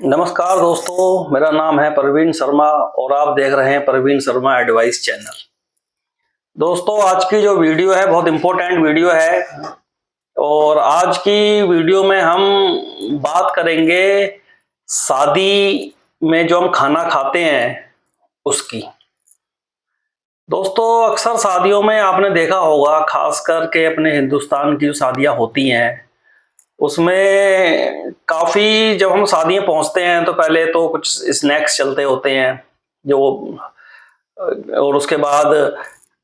नमस्कार दोस्तों, मेरा नाम है प्रवीण शर्मा और आप देख रहे हैं प्रवीण शर्मा एडवाइस चैनल। दोस्तों, आज की जो वीडियो है बहुत इम्पोर्टेंट वीडियो है और आज की वीडियो में हम बात करेंगे शादी में जो हम खाना खाते हैं उसकी। दोस्तों, अक्सर शादियों में आपने देखा होगा, खास करके अपने हिंदुस्तान की जो शादियां होती हैं उसमें काफ़ी जब हम शादियाँ पहुँचते हैं तो पहले तो कुछ स्नैक्स चलते होते हैं जो और उसके बाद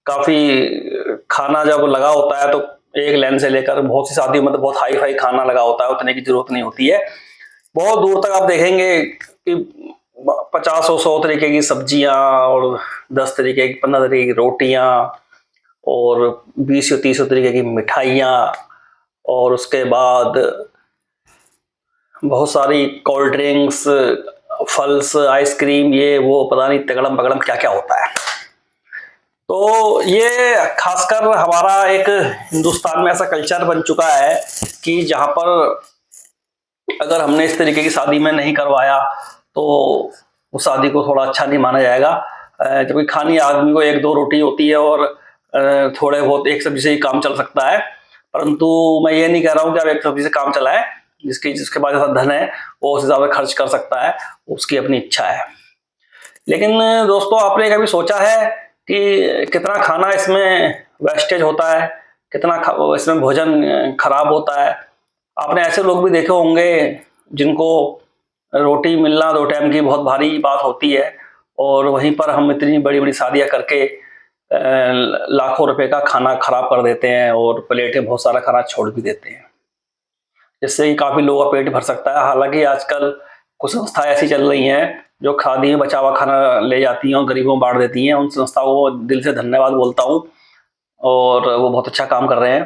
काफ़ी खाना जब लगा होता है तो एक लाइन से लेकर बहुत सी शादियों में तो बहुत हाई फाई खाना लगा होता है, उतने की जरूरत नहीं होती है। बहुत दूर तक आप देखेंगे कि 50 और 100 तरीके की सब्जियां और 10 तरीके की 15 तरीके की रोटियां और 20 या 30 तरीके की मिठाइयाँ और उसके बाद बहुत सारी कोल्ड ड्रिंक्स, फल्स, आइसक्रीम, ये वो पता नहीं तगड़म बगड़म क्या क्या होता है। तो ये खासकर हमारा एक हिंदुस्तान में ऐसा कल्चर बन चुका है कि जहां पर अगर हमने इस तरीके की शादी में नहीं करवाया तो उस शादी को थोड़ा अच्छा नहीं माना जाएगा। जबकि खानी आदमी को एक दो रोटी होती है और थोड़े बहुत एक सब्जी से ही काम चल सकता है, परंतु मैं ये नहीं कह रहा हूँ कि आप एक सब्जी से काम चलाएं। जिसके पास ऐसा धन है वो उस हिसाब से खर्च कर सकता है, उसकी अपनी इच्छा है। लेकिन दोस्तों, आपने कभी सोचा है कि कितना खाना इसमें वेस्टेज होता है, कितना इसमें भोजन खराब होता है। आपने ऐसे लोग भी देखे होंगे जिनको रोटी मिलना 2 टाइम की बहुत भारी बात होती है और वहीं पर हम इतनी बड़ी बड़ी शादियां करके लाखों रुपए का खाना खराब कर देते हैं और प्लेटें बहुत सारा खाना छोड़ भी देते हैं, जिससे कि काफी लोगों का पेट भर सकता है। हालांकि आजकल कुछ संस्थाएं ऐसी चल रही हैं जो खादी में बचा हुआ खाना ले जाती हैं और गरीबों को बांट देती हैं। उन संस्थाओं को दिल से धन्यवाद बोलता हूँ और वो बहुत अच्छा काम कर रहे हैं।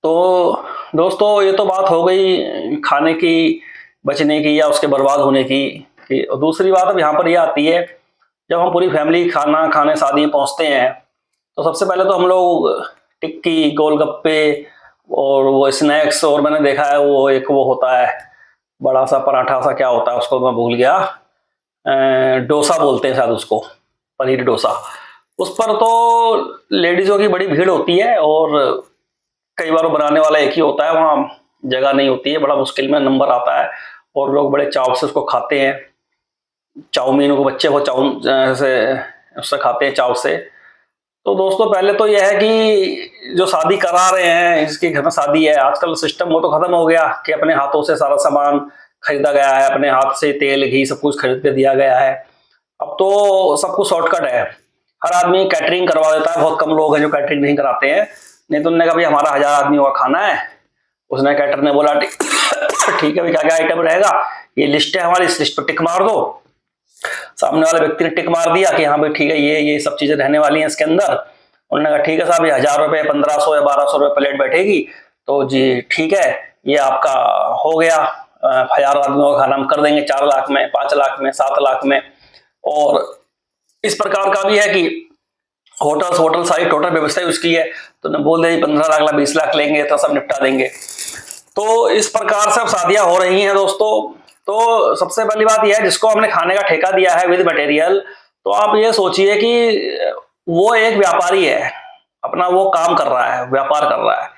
तो दोस्तों, ये तो बात हो गई खाने की, बचने की या उसके बर्बाद होने की। और दूसरी बात अब यहाँ पर यह आती है, जब हम पूरी फैमिली खाना खाने शादी में पहुँचते हैं तो सबसे पहले तो हम लोग टिक्की, गोलगप्पे और वो स्नैक्स, और मैंने देखा है वो एक वो होता है बड़ा सा पराठा सा, क्या होता है उसको मैं भूल गया, डोसा बोलते हैं शायद उसको, पनीर डोसा। उस पर तो लेडीजों की बड़ी भीड़ होती है और कई बार वो बनाने वाला एक ही होता है, वहाँ जगह नहीं होती है, बड़ा मुश्किल में नंबर आता है और लोग बड़े चाव से उसको खाते हैं। चाउमीन को बच्चे बहुत चाउ से उससे खाते हैं, चाव से। तो दोस्तों, पहले तो यह है कि जो शादी करा रहे हैं, जिसके घर में शादी है, आजकल सिस्टम वो तो खत्म हो गया कि अपने हाथों से सारा सामान खरीदा गया है, अपने हाथ से तेल घी सब कुछ खरीद के दिया गया है। अब तो सब कुछ शॉर्टकट है, हर आदमी कैटरिंग करवा देता है। बहुत कम लोग हैं जो कैटरिंग नहीं कराते हैं। नहीं तो उन्होंने कहा भाई हमारा 1000 आदमियों का खाना है, उसने कैटर ने बोला ठीक है भाई, क्या क्या आइटम रहेगा, ये लिस्ट है हमारी, इस लिस्ट पर टिक मार दो। सामने वाले व्यक्ति ने टिक मार दिया कि हाँ भाई ठीक है, ये सब चीजें रहने वाली हैं इसके अंदर। उन्होंने कहा ठीक है साहब, ये 1000 रुपये, 1500 या 1200 रुपये प्लेट बैठेगी। तो जी ठीक है, ये आपका हो गया, 1000 आदमियों का खाना हम कर देंगे 4 लाख में, 5 लाख में, 7 लाख में। और इस प्रकार का भी है कि होटल सारी टोटल व्यवस्था उसकी है, तो न बोल दे 15 लाख 20 लाख लेंगे तो सब निपटा देंगे। तो इस प्रकार से अब शादियां हो रही हैं दोस्तों। तो सबसे पहली बात यह है, जिसको हमने खाने का ठेका दिया है विद मटेरियल, तो आप ये सोचिए कि वो एक व्यापारी है, अपना वो काम कर रहा है, व्यापार कर रहा है।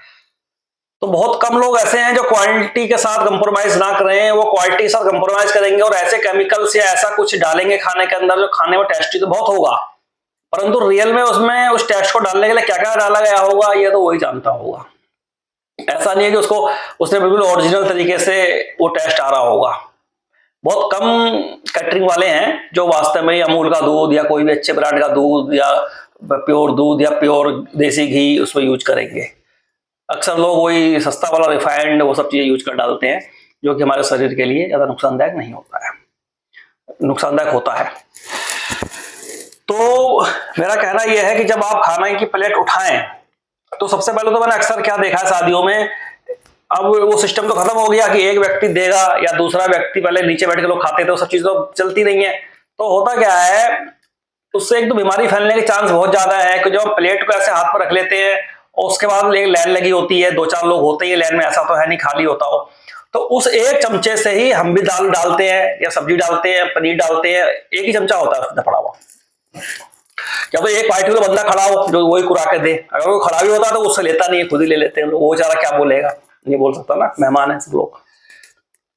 तो बहुत कम लोग ऐसे हैं जो क्वालिटी के साथ कंप्रोमाइज ना करें, वो क्वालिटी के साथ कंप्रोमाइज करेंगे और ऐसे केमिकल्स या ऐसा कुछ डालेंगे खाने के अंदर जो खाने में टेस्टी तो बहुत होगा, परंतु रियल में उसमें उस टेस्ट को डालने के लिए क्या क्या डाला गया होगा ये तो वही जानता होगा। ऐसा नहीं है कि उसने बिल्कुल ओरिजिनल तरीके से वो टेस्ट आ रहा होगा। बहुत कम कैटरिंग वाले हैं जो वास्तव में अमूल का दूध या कोई भी अच्छे ब्रांड का दूध या प्योर दूध या प्योर देसी घी उसमें यूज करेंगे। अक्सर लोग वही सस्ता वाला रिफाइंड वो सब चीजें यूज कर डालते हैं, जो कि हमारे शरीर के लिए ज्यादा नुकसानदायक नहीं होता है, नुकसानदायक होता है। तो मेरा कहना यह है कि जब आप खाने की प्लेट उठाएं तो सबसे पहले तो मैंने अक्सर क्या देखा है शादियों में, अब वो सिस्टम तो खत्म हो गया कि एक व्यक्ति देगा या दूसरा व्यक्ति, पहले नीचे बैठ के लोग खाते थे, वो सब चीज तो चलती नहीं है। तो होता क्या है, उससे एक तो बीमारी फैलने के चांस बहुत ज्यादा है कि जो हम प्लेट को ऐसे हाथ पर रख लेते हैं और उसके बाद एक लाइन लगी होती है, 2-4 लोग होते ही लाइन में, ऐसा तो है नहीं खाली होता हो। तो उस एक चमचे से ही हम भी दाल डालते हैं या सब्जी डालते हैं, पनीर डालते हैं, एक ही चमचा होता है उसमें पड़ा हुआ। क्या तो एक पार्टिकुलर बंदा खड़ा हो जो वही खुरा के दे, अगर वो खड़ा भी होता है तो उससे लेता नहीं है, खुद ही ले लेते हैं लोग, वो बेचारा क्या बोलेगा, नहीं बोल सकता ना, मेहमान है सब लोग।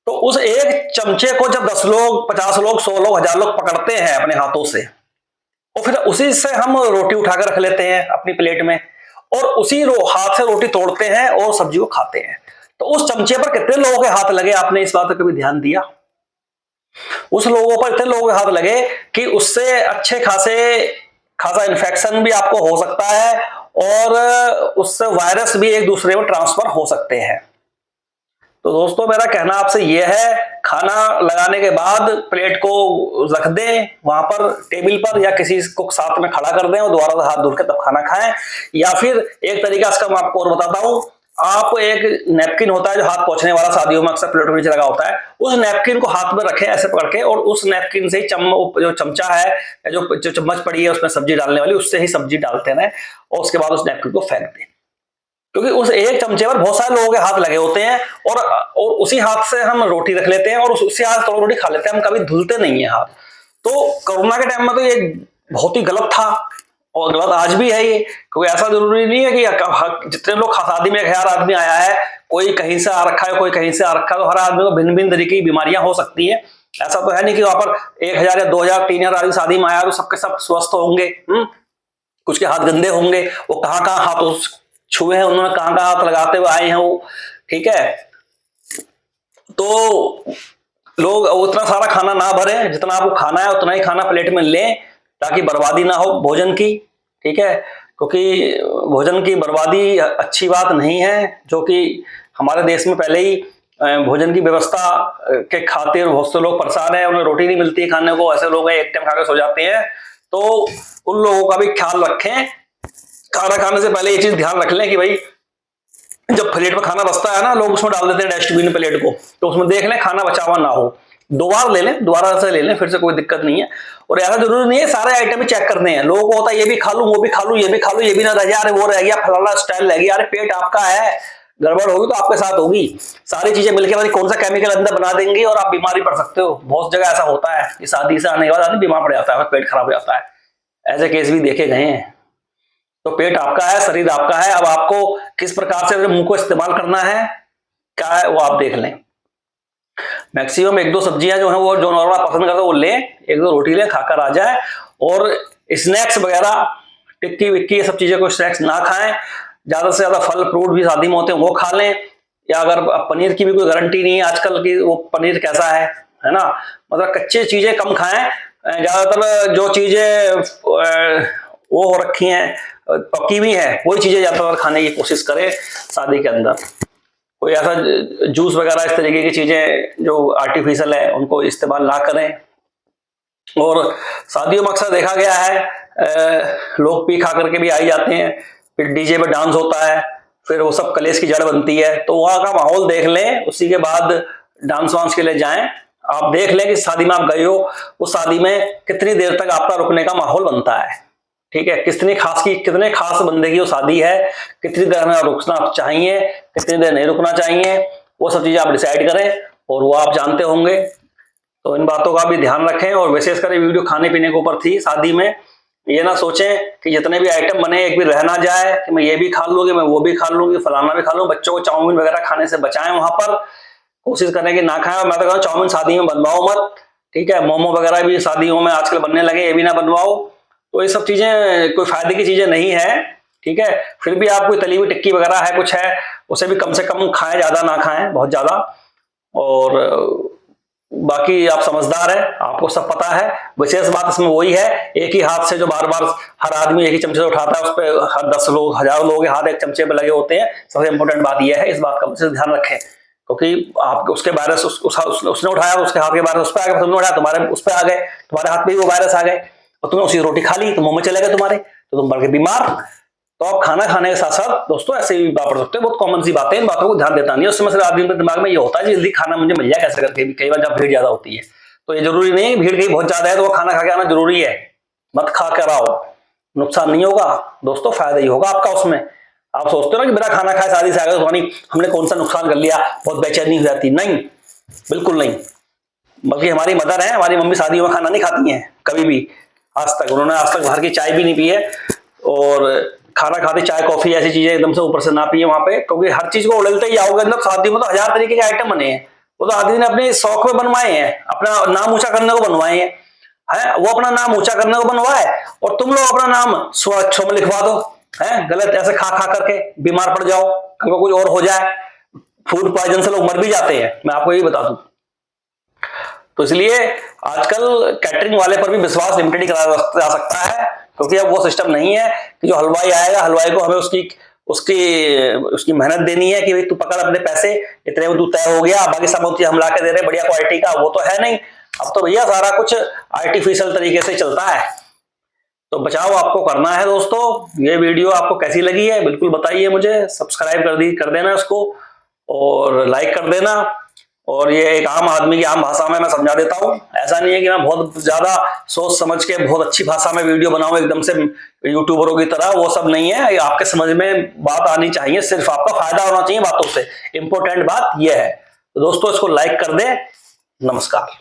तो उस एक चमचे को जब 10 लोग, 50 लोग, 100 लोग, 1000 लोग पकड़ते हैं अपने हाथों से, और फिर उसी से हम रोटी उठाकर रख लेते हैं अपनी प्लेट में, और उसी हाथ से रोटी तोड़ते हैं और सब्जी को खाते हैं। तो उस चमचे पर कितने लोगों के हाथ लगे, आपने इस बात पर कभी ध्यान दिया? उस लोगों पर इतने लोगों के हाथ लगे कि उससे अच्छे खासा इन्फेक्शन भी आपको हो सकता है, और उससे वायरस भी एक दूसरे में ट्रांसफर हो सकते हैं। तो दोस्तों मेरा कहना आपसे यह है, खाना लगाने के बाद प्लेट को रख दें वहां पर टेबल पर, या किसी को साथ में खड़ा कर दें और दोबारा से हाथ धो के तब खाना खाएं। या फिर एक तरीका इसका मैं आपको और बताता हूं, आप एक नैपकिन होता है जो हाथ पोंछने वाला, शादियों में अक्सर प्लेटों के नीचे लगा होता है, उस नैपकिन को हाथ में रखें ऐसे पकड़ के, और उस नैपकिन से ही जो चमचा है, जो चम्मच पड़ी है उसमें सब्जी डालने वाली, उससे ही सब्जी डालते रहें, और उसके बाद उस नैपकिन को फेंक दें। क्योंकि उस एक चमचे पर बहुत सारे लोगों के हाथ लगे होते हैं, और उसी हाथ से हम रोटी रख लेते हैं और उसी हाथ से रोटी खा लेते हैं, हम कभी धुलते नहीं है हाथ। तो कोरोना के टाइम में तो ये बहुत ही गलत था, और गलत आज भी है ये, क्योंकि ऐसा जरूरी नहीं है कि जितने लोग शादी में 1000 आदमी आया है, कोई कहीं से आ रखा है, कोई कहीं से आ रखा है, तो हर आदमी को भिन्न भिन्न तरीके की बीमारियां हो सकती है। ऐसा तो है नहीं कि वहां पर 1000 या 2000 3000 आदमी शादी में आया तो सबके सब स्वस्थ होंगे। कुछ के हाथ गंदे होंगे, वो कहां कहां हाथ छुए हैं उन्होंने, कहां कहां हाथ लगाते हुए आए हैं वो, ठीक है। तो लोग उतना सारा खाना ना भरें, जितना आपको खाना है उतना ही खाना प्लेट में लें, ताकि बर्बादी ना हो भोजन की, ठीक है। क्योंकि भोजन की बर्बादी अच्छी बात नहीं है, जो कि हमारे देश में पहले ही भोजन की व्यवस्था के खातिर बहुत से लोग परेशान हैं, उन्हें रोटी नहीं मिलती है खाने को, ऐसे लोग एक टाइम खाकर सो जाते हैं। तो उन लोगों का भी ख्याल रखें, खाना खाने से पहले ये चीज ध्यान रख लें कि भाई जब प्लेट में खाना बचता है ना, लोग उसमें डाल देते हैं डस्टबिन प्लेट को, तो उसमें देख लें खाना बचा हुआ ना हो, दो बार ले लें, दोबारा से ले लें, फिर से कोई दिक्कत नहीं है। और ऐसा जरूरी नहीं है सारे आइटम ही चेक करने हैं, लोगों को होता है ये भी खा लूं, वो भी खा लूं, ये भी खा लूं, ये भी ना रह गया, अरे वो रह गया, फलाना स्टाइल रह गया, अरे पेट आपका है, गड़बड़ होगी तो आपके साथ होगी, सारी चीजें मिलकर भाई कौन सा केमिकल अंदर बना देंगी और आप बीमारी पड़ सकते हो। बहुत जगह ऐसा होता है कि शादी से आने के बाद आदमी बीमार पड़ जाता है, पेट खराब हो जाता है, ऐसे केस भी देखे गए हैं। तो पेट आपका है, शरीर आपका है, अब आपको किस प्रकार से मुंह को इस्तेमाल करना है क्या है वो आप देख लें। मैक्सिमम 1-2 सब्जियां जो है वो जो नॉर्मल पसंद करते हैं वो लें, 1-2 रोटी लें, खाकर आ जाए। और स्नैक्स वगैरह, टिक्की विक्की, ये सब चीजें को स्नैक्स ना खाएं, ज्यादा से ज्यादा फल फ्रूट भी शादी में होते हैं वो खा लें। या अगर पनीर की भी कोई गारंटी नहीं है आजकल की वो पनीर कैसा है ना, मतलब कच्ची चीजें कम खाएं, ज्यादातर जो चीजें वो हो रखी हैं, पकी हुई है, वही चीजें ज्यादातर खाने की कोशिश करें शादी के अंदर। कोई ऐसा जूस वगैरह इस तरीके की चीजें जो आर्टिफिशियल है उनको इस्तेमाल ना करें। और शादियों में अक्सर देखा गया है लोग पी खा करके भी आई जाते हैं, फिर डीजे पे डांस होता है, फिर वो सब कलेश की जड़ बनती है। तो वहां का माहौल देख लें, उसी के बाद डांस वांस के लिए जाएं। आप देख लें कि शादी में आप गए हो, उस शादी में कितनी देर तक आपका रुकने का माहौल बनता है, ठीक है, कितने खास बंदे की वो शादी है, कितनी देर में रुकना चाहिए, कितनी देर नहीं रुकना चाहिए, वो सब चीजें आप डिसाइड करें, और वो आप जानते होंगे। तो इन बातों का भी ध्यान रखें। और विशेषकर ये वीडियो खाने पीने के ऊपर थी। शादी में ये ना सोचें कि जितने भी आइटम बने एक भी रह ना जाए, कि मैं ये भी खा लूंगी, मैं वो भी खा लूंगी, फलाना भी खा लूँ। बच्चों को चाउमीन वगैरह खाने से बचाएं, वहां पर कोशिश करें कि ना खाएं। मैं तो कहूँ चाउमीन शादी में बनवाओ मत, ठीक है। मोमो वगैरह भी शादियों में आजकल बनने लगे, ये भी ना बनवाओ। तो ये सब चीजें कोई फायदे की चीजें नहीं है, ठीक है। फिर भी आप कोई तली हुई टिक्की वगैरह है, कुछ है, उसे भी कम से कम खाएं, ज्यादा ना खाएं, बहुत ज्यादा। और बाकी आप समझदार हैं, आपको सब पता है। विशेष बात इसमें वही है, एक ही हाथ से जो बार बार हर आदमी एक ही चमचे से उठाता है, उस पर हर 10 लोग 1000 लोगों के हाथ एक चमचे पे लगे होते हैं। सबसे इंपॉर्टेंट बात यह है, इस बात का विशेष ध्यान रखें, क्योंकि आप उसके वायरस उसने उठाया, उसके हाथ के वायरस उस पर आ गए, तुमने उठाया तुम्हारे उस पर आ गए, तुम्हारे हाथ में भी वो वायरस आ गए, और तुमने उसी रोटी खा ली तो मुंह में चले गए तुम्हारे, तो तुम बढ़ के बीमार। तो आप खाना खाने के साथ साथ दोस्तों ऐसे भी बात पड़ सकते हैं, बहुत कॉमन सी बातें, इन बातों को ध्यान देता नहीं है। उस समय से आदमी के दिमाग में ये होता है कि जल्दी खाना मुझे मिल जाए कैसे करके, भी कई बार जब भीड़ ज्यादा होती है। तो ये जरूरी नहीं, भीड़ कहीं बहुत ज्यादा है तो वो खाना खा के आना जरूरी है, मत खा कर आओ, नुकसान नहीं होगा दोस्तों, फायदा ही होगा आपका उसमें। आप सोचते हो ना कि बिना खाना खाए शादी से आ गए तो नहीं हमने कौन सा नुकसान कर लिया, बहुत बेचैनी हो जाती, नहीं, बिल्कुल नहीं। बल्कि हमारी मदर है, हमारी मम्मी शादियों में खाना नहीं खाती हैं कभी भी, आज तक उन्होंने आज तक बाहर की चाय भी नहीं पी है, और खाना खाते चाय कॉफी ऐसी चीजें एकदम से ऊपर से ना पिए वहां पे, क्योंकि हर चीज को उड़लते ही आओगे, मतलब शादी में तो 1000 तरीके के आइटम बने हैं, वो तो आदमी ने अपने शौक में बनवाए हैं, अपना नाम ऊंचा करने को बनवाए हैं, है वो अपना नाम ऊंचा करने को बनवाया है, और तुम लोग अपना नाम 100 अक्षरों में लिखवा दो, है गलत ऐसे खा खा करके बीमार पड़ जाओ, कल को कुछ और हो जाए, फूड पॉइजन से लोग मर भी जाते हैं, मैं आपको यही बता दूं। तो इसलिए आजकल कैटरिंग वाले पर भी विश्वास लिमिटेड ही करा जा सकता है, क्योंकि अब वो सिस्टम नहीं है कि जो हलवाई आएगा, हलवाई को हमें उसकी उसकी उसकी मेहनत देनी है कि भाई तू पकड़ अपने पैसे इतने में तू तय हो गया, बाकी सब हम ला के दे रहे बढ़िया क्वालिटी का, वो तो है नहीं। अब तो भैया सारा कुछ आर्टिफिशियल तरीके से चलता है। तो बचाव आपको करना है दोस्तों। ये वीडियो आपको कैसी लगी है बिल्कुल बताइए मुझे, सब्सक्राइब कर देना इसको, और लाइक कर देना। और ये एक आम आदमी की आम भाषा में मैं समझा देता हूँ, ऐसा नहीं है कि मैं बहुत ज्यादा सोच समझ के बहुत अच्छी भाषा में वीडियो बनाऊं एकदम से यूट्यूबरों की तरह, वो सब नहीं है। आपके समझ में बात आनी चाहिए, सिर्फ आपका फायदा होना चाहिए बातों से, इंपॉर्टेंट बात यह है। तो दोस्तों इसको लाइक कर दें। नमस्कार।